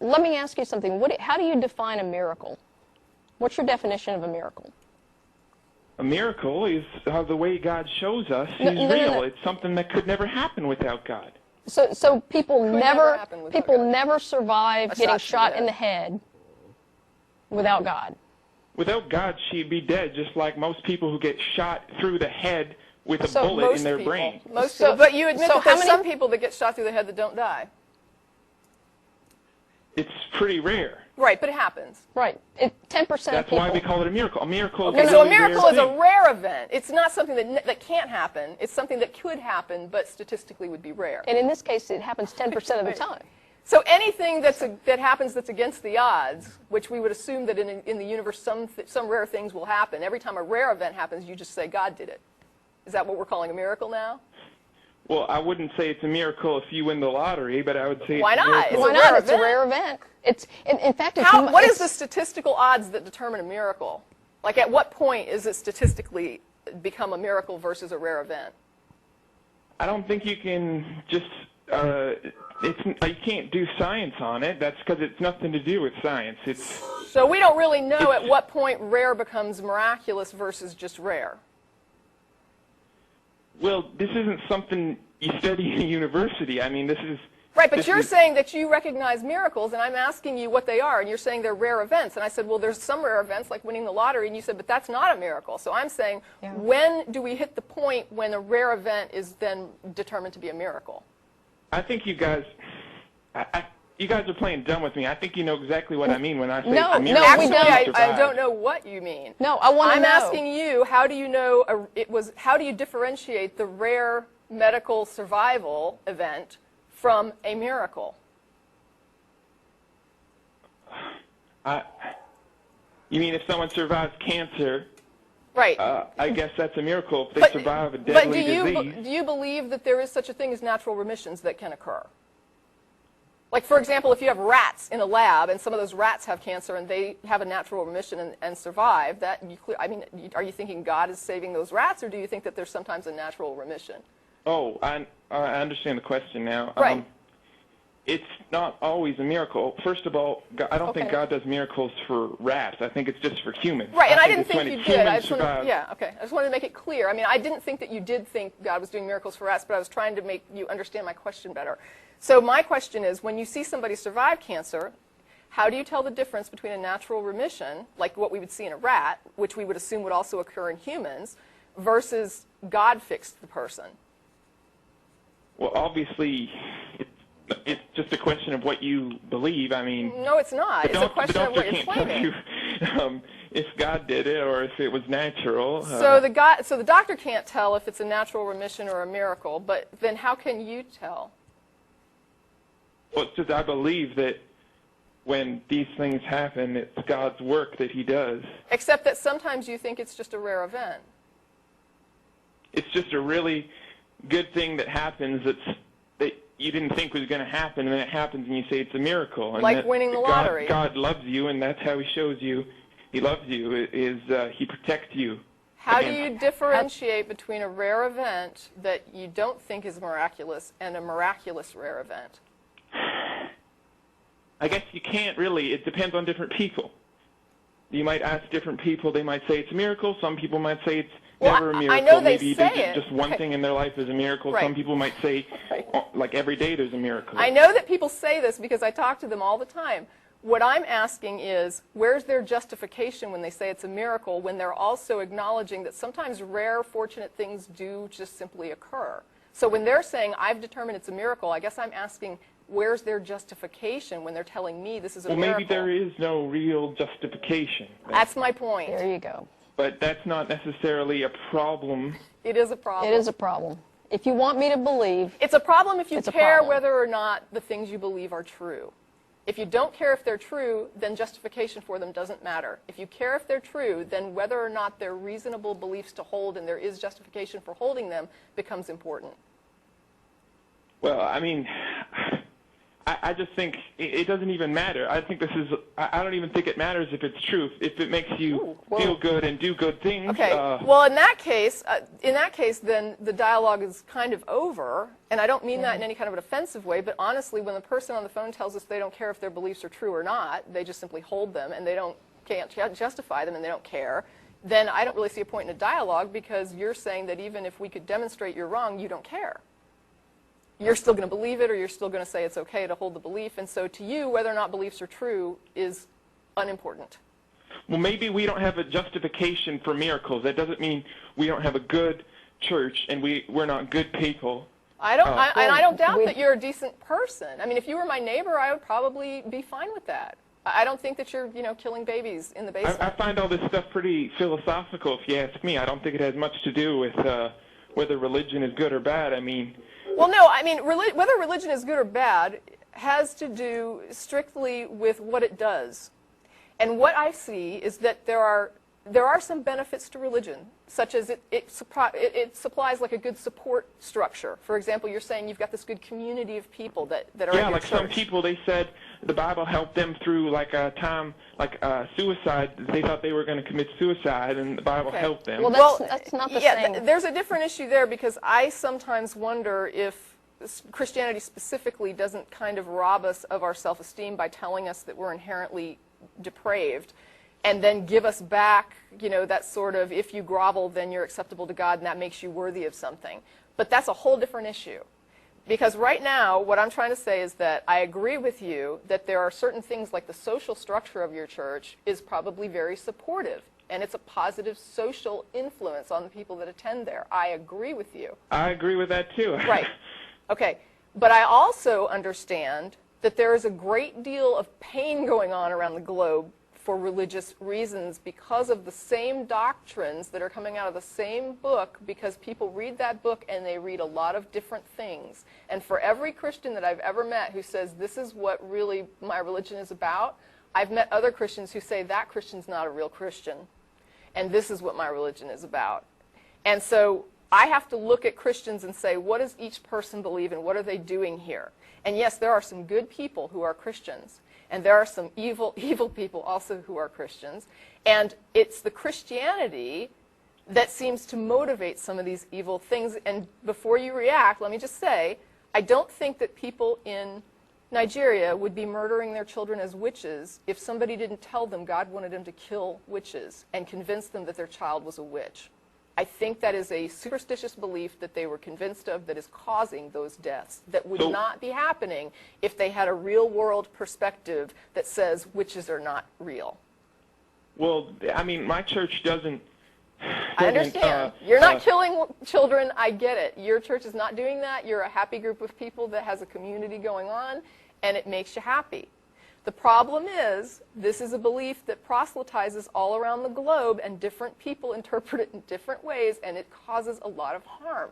let me ask you something. How do you define a miracle? What's your definition of a miracle? A miracle is the way God shows us is real. No. It's something that could never happen without God. So people never survive getting shot in the head without God. Without God, she'd be dead, just like most people who get shot through the head with a bullet in their brain. Most people. But you admit that there's some people that get shot through the head that don't die. It's pretty rare. Right, but it happens. Right. 10% of people. That's why we call it a miracle. A miracle is so a miracle is a rare event. It's not something that can't happen. It's something that could happen, but statistically would be rare. And in this case, it happens 10% of the time. So anything that happens that's against the odds, which we would assume that in the universe some rare things will happen. Every time a rare event happens, you just say God did it. Is that what we're calling a miracle now? Well, I wouldn't say it's a miracle if you win the lottery, but I would say why not? Why not? It's a rare event. In fact, what is the statistical odds that determine a miracle? Like, at what point is it statistically become a miracle versus a rare event? I don't think you can just you can't do science on it. That's because it's nothing to do with science. So we don't really know at what point rare becomes miraculous versus just rare. Well, this isn't something you study in a university. I mean, this is... Right, but you're saying that you recognize miracles, and I'm asking you what they are, and you're saying they're rare events. And I said, well, there's some rare events, like winning the lottery, and you said, but that's not a miracle. So I'm saying, when do we hit the point when a rare event is then determined to be a miracle? I think you guys... you guys are playing dumb with me. I think you know exactly what I mean when I say a miracle. No, actually, I don't know what you mean. No, I want to know. I'm asking you, how do you know how do you differentiate the rare medical survival event from a miracle? You mean if someone survives cancer? Right. I guess that's a miracle if they survive a deadly disease. But do you believe that there is such a thing as natural remissions that can occur? Like, for example, if you have rats in a lab and some of those rats have cancer and they have a natural remission and survive, I mean, are you thinking God is saving those rats, or do you think that there's sometimes a natural remission? Oh, I understand the question now. Right. It's not always a miracle. First of all, I don't think God does miracles for rats. I think it's just for humans. Right, and I didn't think you did. I just wanted to make it clear. I mean, I didn't think that you did think God was doing miracles for rats, but I was trying to make you understand my question better. So my question is, when you see somebody survive cancer, how do you tell the difference between a natural remission, like what we would see in a rat, which we would assume would also occur in humans, versus God fixed the person? Well, obviously, it's just a question of what you believe. I mean, no, it's not. It's a question of what you're claiming. If God did it or if it was natural. So the doctor can't tell if it's a natural remission or a miracle, but then how can you tell? Well, it's just I believe that when these things happen, it's God's work that He does. Except that sometimes you think it's just a rare event. It's just a really good thing that happens that you didn't think was going to happen, and then it happens, and you say it's a miracle. And like winning the lottery. God loves you, and that's how He shows you He loves you, is He protects you. How do you differentiate between a rare event that you don't think is miraculous and a miraculous rare event? I guess you can't really. It depends on different people. You might ask different people. They might say it's a miracle. Some people might say it's never a miracle. I know they Maybe say just one thing in their life is a miracle. Right. Some people might say, like, every day there's a miracle. I know that people say this because I talk to them all the time. What I'm asking is, where's their justification when they say it's a miracle, when they're also acknowledging that sometimes rare, fortunate things do just simply occur? So when they're saying, I've determined it's a miracle, I guess I'm asking, where's their justification when they're telling me this is a miracle? Well, maybe there is no real justification. That's my point. There you go. But that's not necessarily a problem. It is a problem. It is a problem. If you want me to believe... It's a problem if you care whether or not the things you believe are true. If you don't care if they're true, then justification for them doesn't matter. If you care if they're true, then whether or not they're reasonable beliefs to hold and there is justification for holding them becomes important. Well, I mean, I just think it doesn't even matter. I think I don't even think it matters if it's truth. If it makes you feel good and do good things. Okay. Well, in that case, then the dialogue is kind of over, and I don't mean that in any kind of an offensive way. But honestly, when the person on the phone tells us they don't care if their beliefs are true or not, they just simply hold them, and they can't justify them, and they don't care, then I don't really see a point in a dialogue, because you're saying that even if we could demonstrate you're wrong, you don't care. You're still going to believe it, or you're still going to say it's okay to hold the belief. And so to you, whether or not beliefs are true is unimportant. Well, maybe we don't have a justification for miracles. That doesn't mean we don't have a good church and we're not good people. I don't doubt that you're a decent person. I mean, if you were my neighbor, I would probably be fine with that. I don't think that you're, killing babies in the basement. I find all this stuff pretty philosophical, if you ask me. I don't think it has much to do with whether religion is good or bad. I mean... Well, no, I mean, whether religion is good or bad has to do strictly with what it does. And what I see is that there are some benefits to religion, such as it supplies like a good support structure. For example, you're saying you've got this good community of people that are in your like church. Some people, they said the Bible helped them through like a time, suicide. They thought they were going to commit suicide, and the Bible helped them. Well, that's not the same. There's a different issue there, because I sometimes wonder if Christianity specifically doesn't kind of rob us of our self-esteem by telling us that we're inherently depraved, and then give us back, that sort of, if you grovel, then you're acceptable to God, and that makes you worthy of something. But that's a whole different issue. Because right now, what I'm trying to say is that I agree with you that there are certain things, like the social structure of your church is probably very supportive, and it's a positive social influence on the people that attend there. I agree with you. I agree with that, too. Right. Okay. But I also understand that there is a great deal of pain going on around the globe for religious reasons, because of the same doctrines that are coming out of the same book, because people read that book and they read a lot of different things. And for every Christian that I've ever met who says, this is what really my religion is about, I've met other Christians who say, that Christian's not a real Christian, and this is what my religion is about. And so I have to look at Christians and say, what does each person believe, and what are they doing here? And yes, there are some good people who are Christians, and there are some evil people also who are Christians. And it's the Christianity that seems to motivate some of these evil things. And before you react, let me just say, I don't think that people in Nigeria would be murdering their children as witches if somebody didn't tell them God wanted them to kill witches and convince them that their child was a witch. I think that is a superstitious belief that they were convinced of that is causing those deaths, that would not be happening if they had a real-world perspective that says witches are not real. Well, I mean, my church doesn't... I understand. You're not killing children. I get it. Your church is not doing that. You're a happy group of people that has a community going on, and it makes you happy. The problem is, this is a belief that proselytizes all around the globe, and different people interpret it in different ways, and it causes a lot of harm.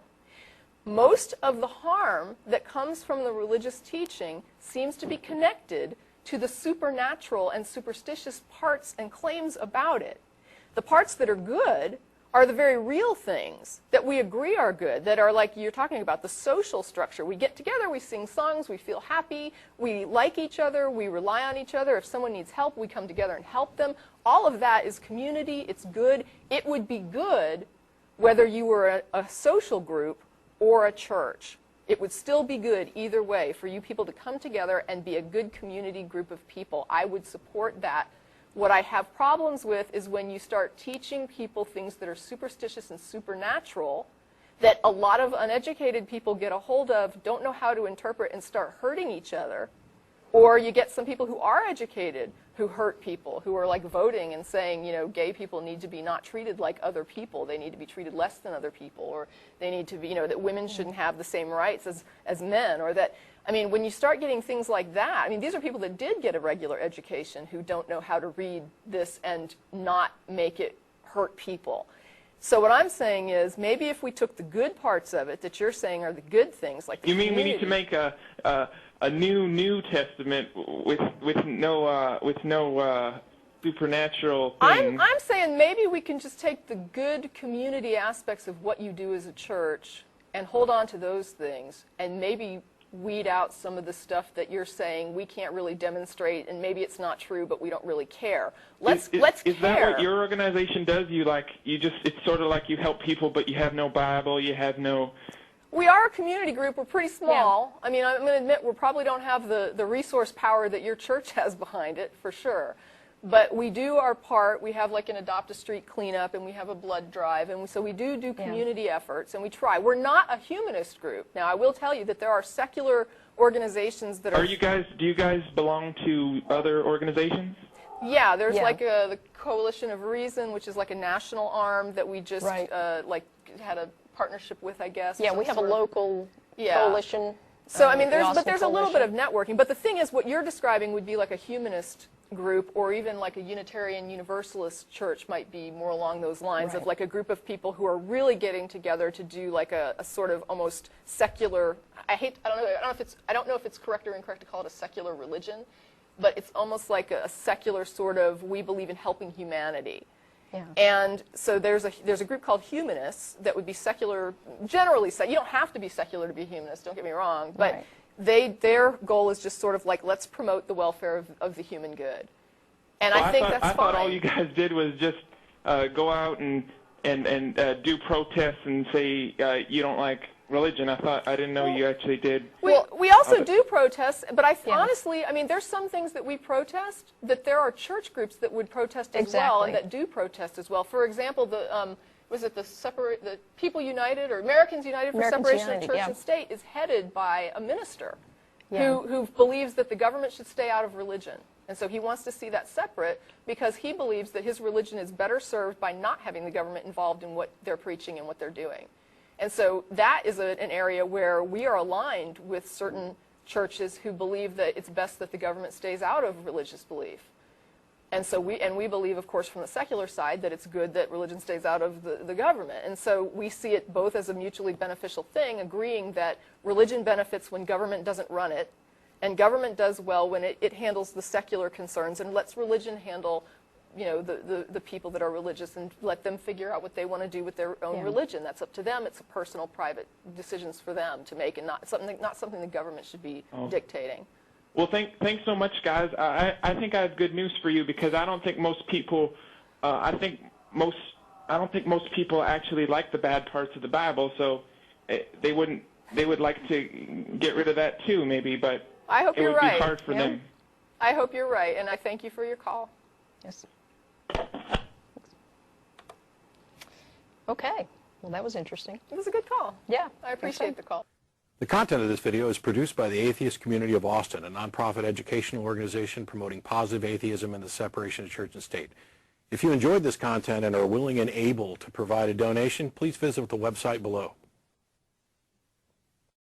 Most of the harm that comes from the religious teaching seems to be connected to the supernatural and superstitious parts and claims about it. The parts that are good are the very real things that we agree are good, that are like you're talking about, the social structure. We get together, we sing songs, we feel happy, we like each other, we rely on each other. If someone needs help, we come together and help them. All of that is community, it's good. It would be good whether you were a social group or a church. It would still be good either way for you people to come together and be a good community group of people. I would support that. What I have problems with is when you start teaching people things that are superstitious and supernatural that a lot of uneducated people get a hold of, don't know how to interpret, and start hurting each other. Or you get some people who are educated who hurt people, who are like voting and saying, gay people need to be not treated like other people. They need to be treated less than other people. Or they need to be, that women shouldn't have the same rights as men. Or that, when you start getting things like that, these are people that did get a regular education who don't know how to read this and not make it hurt people. So what I'm saying is, maybe if we took the good parts of it that you're saying are the good things, like the You mean community. we need to make a New Testament with no supernatural things? I'm saying maybe we can just take the good community aspects of what you do as a church and hold on to those things, and maybe weed out some of the stuff that you're saying we can't really demonstrate, and maybe it's not true, but we don't really care. Let's care. Is that what your organization does? It's sort of like you help people, but you have no Bible, you have no... We are a community group. We're pretty small. Yeah. I mean, I'm going to admit we probably don't have the resource power that your church has behind it, for sure. But we do our part. We have like an Adopt a Street cleanup, and we have a blood drive, and so we do community efforts, and we try. We're not a humanist group. Now, I will tell you that there are secular organizations that are... Do you guys belong to other organizations? Yeah, there's like the Coalition of Reason, which is like a national arm that we just like had a partnership with, I guess. Yeah, we have a local coalition. So I mean, there's a little bit of networking. But the thing is, what you're describing would be like a humanist group, or even like a Unitarian Universalist church might be more along those lines of like a group of people who are really getting together to do like a sort of almost secular. I don't know if it's correct or incorrect to call it a secular religion, but it's almost like a secular sort of, we believe in helping humanity. Yeah. And so there's a group called humanists that would be secular, generally. You don't have to be secular to be a humanist, don't get me wrong, but their goal is just sort of like, let's promote the welfare of the human good. And I think that's fine. I thought all you guys did was just go out and do protests and say you don't like religion. I didn't know you actually did. We also do protest, but honestly, I mean, there's some things that we protest that there are church groups that would protest as well, and that do protest as well. For example, the People United or Americans United for Separation of Church and State is headed by a minister who believes that the government should stay out of religion. And so he wants to see that separate because he believes that his religion is better served by not having the government involved in what they're preaching and what they're doing. And so that is an area where we are aligned with certain churches who believe that it's best that the government stays out of religious belief. And so we believe, of course, from the secular side that it's good that religion stays out of the government. And so we see it both as a mutually beneficial thing, agreeing that religion benefits when government doesn't run it, and government does well when it handles the secular concerns and lets religion handle the people that are religious and let them figure out what they want to do with their own religion. That's up to them. It's a personal, private decisions for them to make, and not something the government should be dictating. Well, thanks so much, guys. I think I have good news for you because I don't think most people, I don't think most people actually like the bad parts of the Bible. So they would like to get rid of that too, maybe. But I hope it would you're right. be hard for them. I hope you're right, and I thank you for your call. Yes. Okay. Well, that was interesting. It was a good call. Yeah. I appreciate the call. The content of this video is produced by the Atheist Community of Austin, a nonprofit educational organization promoting positive atheism and the separation of church and state. If you enjoyed this content and are willing and able to provide a donation, please visit the website below.